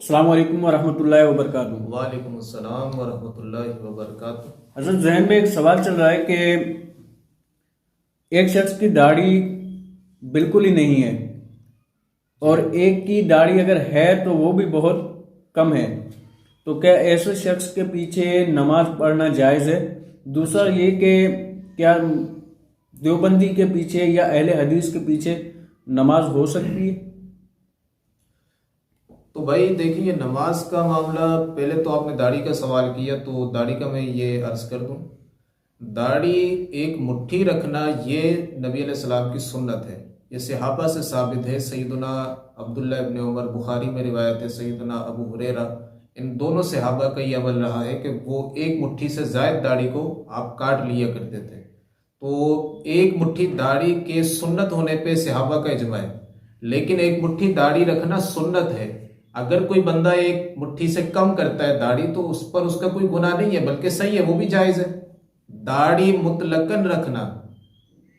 अस्सलाम वालेकुम वरहमतुल्लाहि वबरकातुहू। वालेकुम अस्सलाम वरहमतुल्लाहि वबरकातुह। हजरत जहन में एक सवाल चल रहा है कि एक शख्स की दाढ़ी बिल्कुल ही नहीं है जी। और एक की दाढ़ी अगर है तो वो भी बहुत कम है, तो क्या ऐसे शख्स के पीछे नमाज पढ़ना जायज़ है? दूसरा अच्छा, ये कि क्या देवबंदी के पीछे या अहले हदीस के पीछे नमाज हो सकती है? तो भाई देखिए, नमाज का मामला, पहले तो आपने दाढ़ी का सवाल किया तो दाढ़ी का मैं ये अर्ज कर दूं। दाढ़ी एक मुट्ठी रखना ये नबी अलैहिस्सलाम की सुन्नत है। ये सहाबा से साबित है। सैयदना अब्दुल्ला इब्न उमर, बुखारी में रिवायत है, सैयदना अबू हुरैरा, इन दोनों सहाबा का ये अमल रहा है कि वो एक मुट्ठी से ज़ायद दाढ़ी को आप काट लिया करते थे। तो एक मुट्ठी दाढ़ी के सुन्नत होने पे सहाबा का इजमा है। लेकिन एक मुट्ठी दाढ़ी रखना सुन्नत है। अगर कोई बंदा एक मुट्ठी से कम करता है दाढ़ी तो उस पर उसका कोई गुनाह नहीं है, बल्कि सही है, वो भी जायज़ है। दाढ़ी मुतलकन रखना,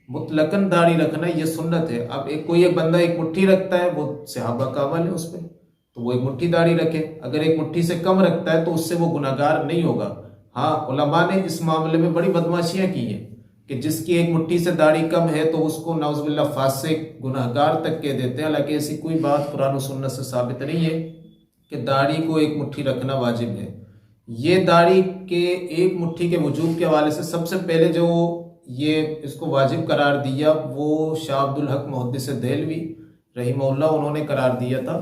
मुतलकन दाढ़ी रखना ये सुन्नत है। अब एक बंदा एक मुट्ठी रखता है, वो सहाबा का अमल है उस पर, तो वो एक मुट्ठी दाढ़ी रखे। अगर एक मुट्ठी से कम रखता है तो उससे वो गुनाहगार नहीं होगा। हाँ, उलमा ने इस मामले में बड़ी बदमाशियां की हैं कि जिसकी एक मुट्ठी से दाढ़ी कम है तो उसको नाउज़ुबिल्लाह फासिक, गुनाहगार तक के देते हैं। हालांकि ऐसी कोई बात कुरान और सुन्नत से साबित नहीं है कि दाढ़ी को एक मुट्ठी रखना वाजिब है। ये दाढ़ी के एक मुट्ठी के वजूब के हवाले से सबसे पहले जो ये इसको वाजिब करार दिया वो शाह अब्दुल हक मुहद्दिस देहलवी रहीमहुल्लाह, उन्होंने करार दिया था।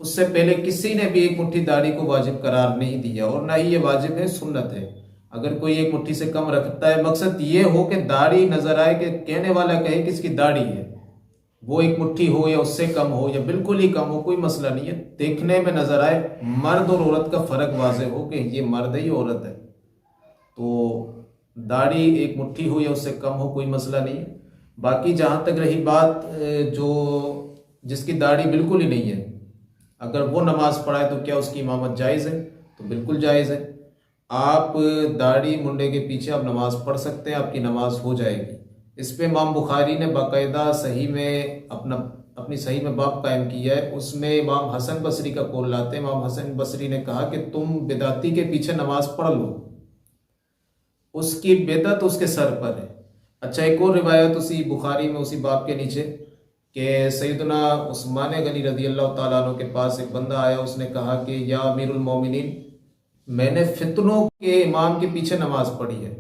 उससे पहले किसी ने भी एक मुट्ठी दाढ़ी को वाजिब करार नहीं दिया, और ना ही ये वाजिब है, सुन्नत है। अगर कोई एक मुट्ठी से कम रखता है, मकसद ये हो कि दाढ़ी नजर आए, कि कहने वाला कहे कि इसकी दाढ़ी है, वो एक मुट्ठी हो या उससे कम हो या बिल्कुल ही कम हो, कोई मसला नहीं है। देखने में नजर आए, मर्द और औरत का फर्क वाज़ेह हो कि ये मर्द है ये औरत है, तो दाढ़ी एक मुट्ठी हो या उससे कम हो, कोई मसला नहीं है। बाकी जहाँ तक रही बात जो जिसकी दाढ़ी बिल्कुल ही नहीं है, अगर वो नमाज पढ़ाए तो क्या उसकी इमामत जायज़ है? तो बिल्कुल जायज़ है। आप दाढ़ी मुंडे के पीछे आप नमाज पढ़ सकते हैं, आपकी नमाज हो जाएगी। इस पे इमाम बुखारी ने बाकायदा सही में अपनी सही में बाब कायम किया है। उसमें इमाम हसन बसरी का कौल लाते हैं। इमाम हसन बसरी ने कहा कि तुम बिदाती के पीछे नमाज पढ़ लो, उसकी बेदत उसके सर पर है। अच्छा, एक और रिवायत उसी बुखारी में उसी बाब के नीचे कि सैयदना उस्मान गनी रदी अल्लाह ताला अन्हु के पास एक बंदा आया। उसने कहा कि या अमीरुल मोमिनीन, मैंने फितनों के इमाम के पीछे नमाज पढ़ी है।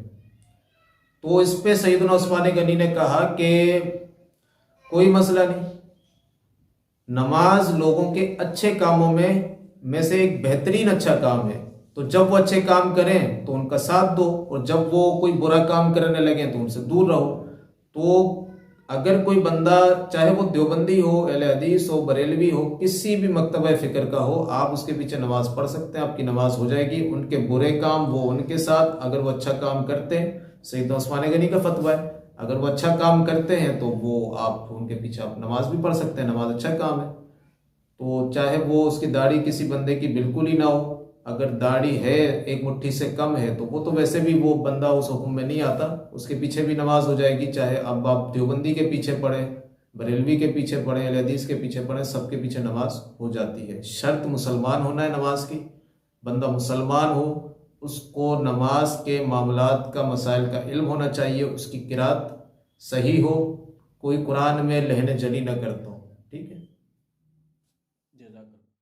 तो इस पे सैयदना उस्मान गनी ने कहा कि कोई मसला नहीं, नमाज लोगों के अच्छे कामों में से एक बेहतरीन अच्छा काम है। तो जब वो अच्छे काम करें तो उनका साथ दो, और जब वो कोई बुरा काम करने लगे तो उनसे दूर रहो। तो अगर कोई बंदा, चाहे वो देवबंदी हो, अहले हदीस हो, बरेलवी हो, किसी भी मकतबा फ़िक्र का हो, आप उसके पीछे नमाज पढ़ सकते हैं, आपकी नमाज हो जाएगी। उनके बुरे काम वो उनके साथ, अगर वो अच्छा काम करते हैं, सैयदना उस्मान गनी का फतवा है, अगर वो अच्छा काम करते हैं तो वो आप उनके पीछे आप नमाज भी पढ़ सकते हैं, नमाज अच्छा काम है। तो चाहे वो उसकी दाढ़ी किसी बंदे की बिल्कुल ही ना हो, अगर दाढ़ी है एक मुट्ठी से कम है तो वो तो वैसे भी वो बंदा उस हुक्म में नहीं आता, उसके पीछे भी नमाज हो जाएगी। चाहे अब आप देवबंदी के पीछे पढ़ें, बरेलवी के पीछे पढ़ें, अहले हदीस के पीछे पढ़ें, सबके पीछे नमाज हो जाती है। शर्त मुसलमान होना है नमाज की। बंदा मुसलमान हो, उसको नमाज के मामलात का, मसाइल का इल्म होना चाहिए, उसकी किरात सही हो, कोई कुरान में लहन जली न करता हो।